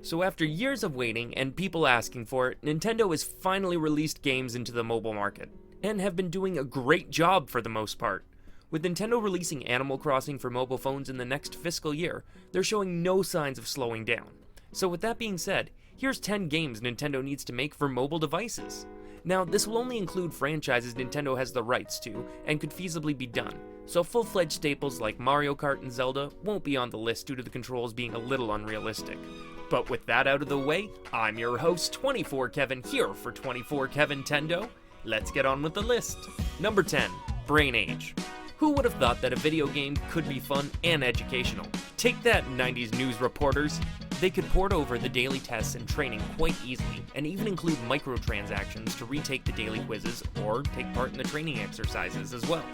So after years of waiting and people asking for it, Nintendo has finally released games into the mobile market, and have been doing a great job for the most part. With Nintendo releasing Animal Crossing for mobile phones in the next fiscal year, they're showing no signs of slowing down. So with that being said, here's 10 games Nintendo needs to make for mobile devices. Now, this will only include franchises Nintendo has the rights to, and could feasibly be done, so full-fledged staples like Mario Kart and Zelda won't be on the list due to the controls being a little unrealistic. But with that out of the way, I'm your host 24Kevin here for 24Kevin. Let's get on with the list. Number 10, Brain Age. Who would have thought that a video game could be fun and educational? Take that, 90s news reporters! They could port over the daily tests and training quite easily, and even include microtransactions to retake the daily quizzes or take part in the training exercises as well.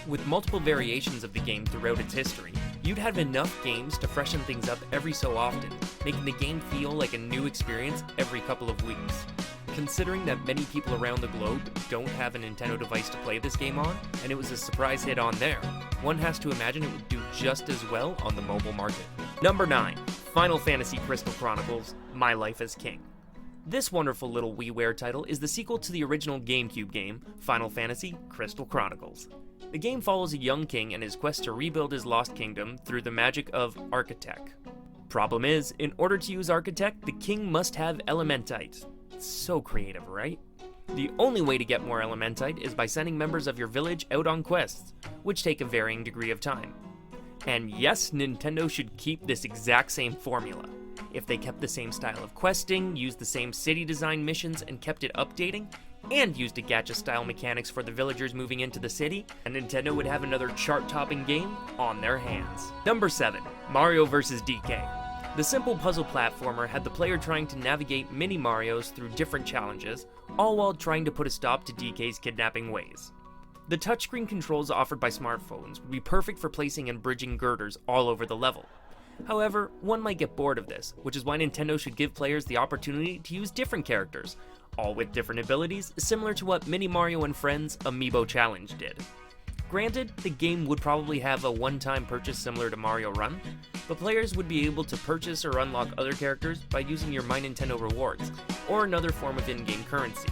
With multiple variations of the game throughout its history, you'd have enough games to freshen things up every so often, making the game feel like a new experience every couple of weeks. Considering that many people around the globe don't have a Nintendo device to play this game on, and it was a surprise hit on there, one has to imagine it would do just as well on the mobile market. Number 9, Final Fantasy Crystal Chronicles: My Life as King. This wonderful little WiiWare title is the sequel to the original GameCube game, Final Fantasy Crystal Chronicles. The game follows a young king and his quest to rebuild his lost kingdom through the magic of Architect. Problem is, in order to use Architect, the king must have Elementite. So creative, right? The only way to get more Elementite is by sending members of your village out on quests, which take a varying degree of time. And yes, Nintendo should keep this exact same formula. If they kept the same style of questing, used the same city design missions, and kept it updating, and used a gacha-style mechanics for the villagers moving into the city, and Nintendo would have another chart-topping game on their hands. Number 7, Mario vs. DK. The simple puzzle platformer had the player trying to navigate mini Marios through different challenges, all while trying to put a stop to DK's kidnapping ways. The touchscreen controls offered by smartphones would be perfect for placing and bridging girders all over the level. However, one might get bored of this, which is why Nintendo should give players the opportunity to use different characters, all with different abilities, similar to what Mini Mario and Friends Amiibo Challenge did. Granted, the game would probably have a one-time purchase similar to Mario Run, but players would be able to purchase or unlock other characters by using your My Nintendo rewards, or another form of in-game currency.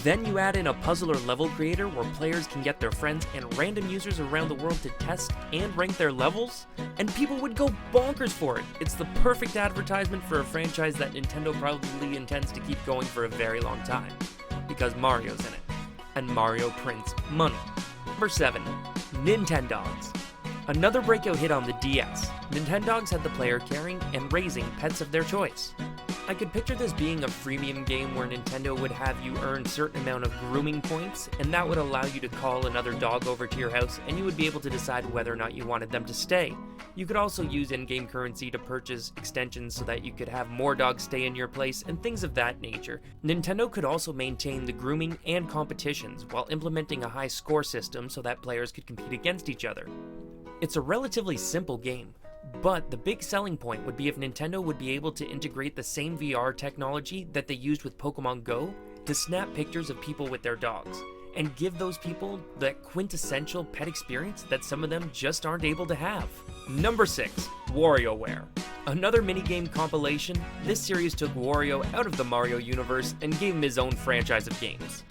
Then you add in a puzzle or level creator where players can get their friends and random users around the world to test and rank their levels, and people would go bonkers for it. It's the perfect advertisement for a franchise that Nintendo probably intends to keep going for a very long time, because Mario's in it, and Mario prints money. Number 7, Nintendogs. Another breakout hit on the DS, Nintendogs had the player carrying and raising pets of their choice. I could picture this being a freemium game where Nintendo would have you earn a certain amount of grooming points, and that would allow you to call another dog over to your house, and you would be able to decide whether or not you wanted them to stay. You could also use in-game currency to purchase extensions so that you could have more dogs stay in your place, and things of that nature. Nintendo could also maintain the grooming and competitions while implementing a high score system so that players could compete against each other. It's a relatively simple game, but the big selling point would be if Nintendo would be able to integrate the same VR technology that they used with Pokemon Go to snap pictures of people with their dogs, and give those people that quintessential pet experience that some of them just aren't able to have. Number 6, WarioWare. Another minigame compilation, this series took Wario out of the Mario universe and gave him his own franchise of games.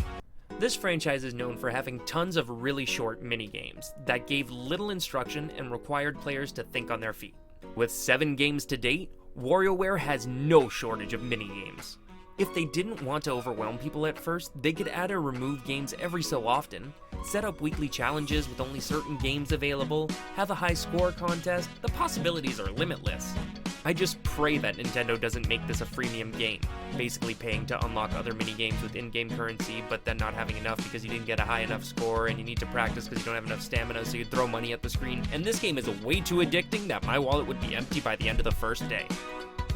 This franchise is known for having tons of really short minigames that gave little instruction and required players to think on their feet. With 7 games to date, WarioWare has no shortage of minigames. If they didn't want to overwhelm people at first, they could add or remove games every so often, set up weekly challenges with only certain games available, have a high score contest. The possibilities are limitless. I just pray that Nintendo doesn't make this a freemium game, basically paying to unlock other minigames with in-game currency, but then not having enough because you didn't get a high enough score and you need to practice because you don't have enough stamina, so you throw money at the screen, and this game is way too addicting that my wallet would be empty by the end of the first day.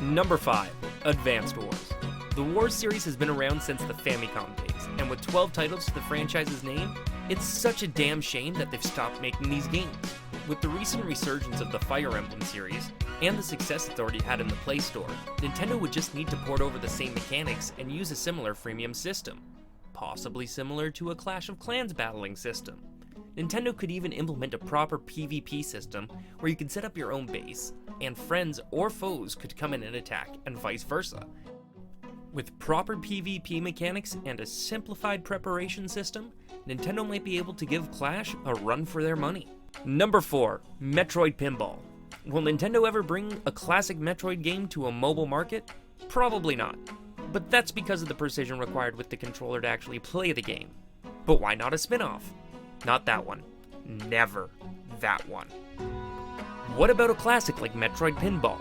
Number 5, Advanced Wars. The Wars series has been around since the Famicom days, and with 12 titles to the franchise's name, it's such a damn shame that they've stopped making these games. With the recent resurgence of the Fire Emblem series, and the success it's already had in the Play Store, Nintendo would just need to port over the same mechanics and use a similar freemium system, possibly similar to a Clash of Clans battling system. Nintendo could even implement a proper PvP system where you can set up your own base, and friends or foes could come in and attack, and vice versa. With proper PvP mechanics and a simplified preparation system, Nintendo might be able to give Clash a run for their money. Number 4, Metroid Pinball. Will Nintendo ever bring a classic Metroid game to a mobile market? Probably not. But that's because of the precision required with the controller to actually play the game. But why not a spin-off? Not that one. Never that one. What about a classic like Metroid Pinball?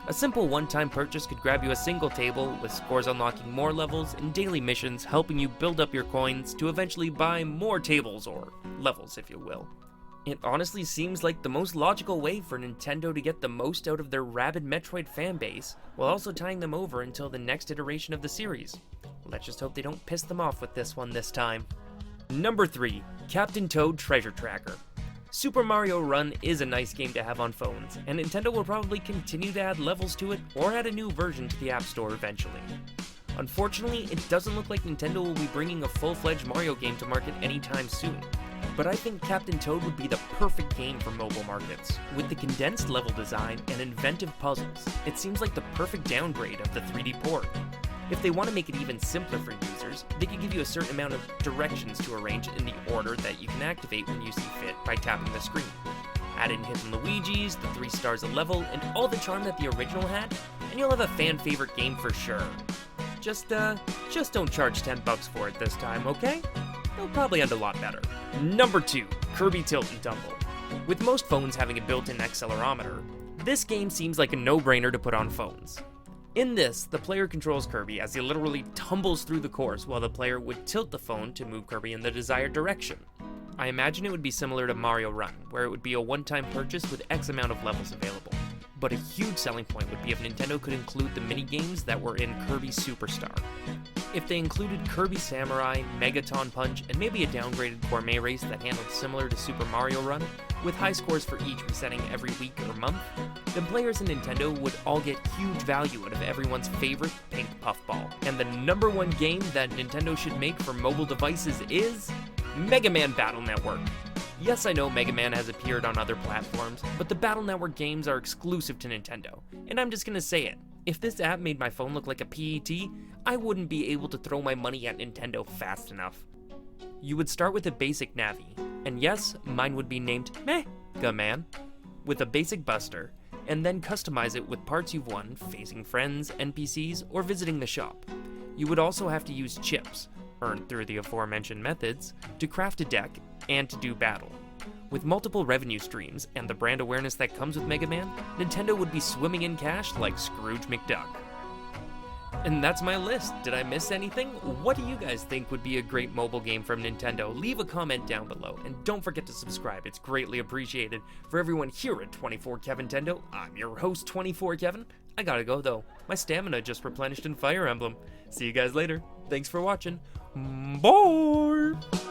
A simple one-time purchase could grab you a single table, with scores unlocking more levels and daily missions helping you build up your coins to eventually buy more tables, or levels if you will. It honestly seems like the most logical way for Nintendo to get the most out of their rabid Metroid fanbase, while also tying them over until the next iteration of the series. Let's just hope they don't piss them off with this one this time. Number 3, Captain Toad Treasure Tracker. Super Mario Run is a nice game to have on phones, and Nintendo will probably continue to add levels to it or add a new version to the App Store eventually. Unfortunately, it doesn't look like Nintendo will be bringing a full-fledged Mario game to market anytime soon, but I think Captain Toad would be the perfect game for mobile markets. With the condensed level design and inventive puzzles, it seems like the perfect downgrade of the 3D port. If they want to make it even simpler for users, they could give you a certain amount of directions to arrange in the order that you can activate when you see fit by tapping the screen. Add in Hidden Luigi's, the 3 stars a level, and all the charm that the original had, and you'll have a fan-favorite game for sure. Just don't charge $10 for it this time, okay? They'll probably end a lot better. Number 2, Kirby Tilt and Tumble. With most phones having a built-in accelerometer, this game seems like a no-brainer to put on phones. In this, the player controls Kirby as he literally tumbles through the course while the player would tilt the phone to move Kirby in the desired direction. I imagine it would be similar to Mario Run, where it would be a one-time purchase with X amount of levels available. But a huge selling point would be if Nintendo could include the mini-games that were in Kirby Superstar. If they included Kirby Samurai, Megaton Punch, and maybe a downgraded gourmet race that handled similar to Super Mario Run, with high scores for each resetting every week or month, then players in Nintendo would all get huge value out of everyone's favorite pink puffball. And the number 1 game that Nintendo should make for mobile devices is Mega Man Battle Network. Yes, I know Mega Man has appeared on other platforms, but the Battle Network games are exclusive to Nintendo, and I'm just gonna say it. If this app made my phone look like a PET, I wouldn't be able to throw my money at Nintendo fast enough. You would start with a basic Navi, and yes, mine would be named Mega Man, with a basic buster, and then customize it with parts you've won facing friends, NPCs, or visiting the shop. You would also have to use chips, earned through the aforementioned methods, to craft a deck and to do battle. With multiple revenue streams and the brand awareness that comes with Mega Man, Nintendo would be swimming in cash like Scrooge McDuck. And that's my list. Did I miss anything? What do you guys think would be a great mobile game from Nintendo? Leave a comment down below, and don't forget to subscribe. It's greatly appreciated. For everyone here at 24KevNintendo, I'm your host, 24Kevin. I gotta go though. My stamina just replenished in Fire Emblem. See you guys later. Thanks for watching. Bye!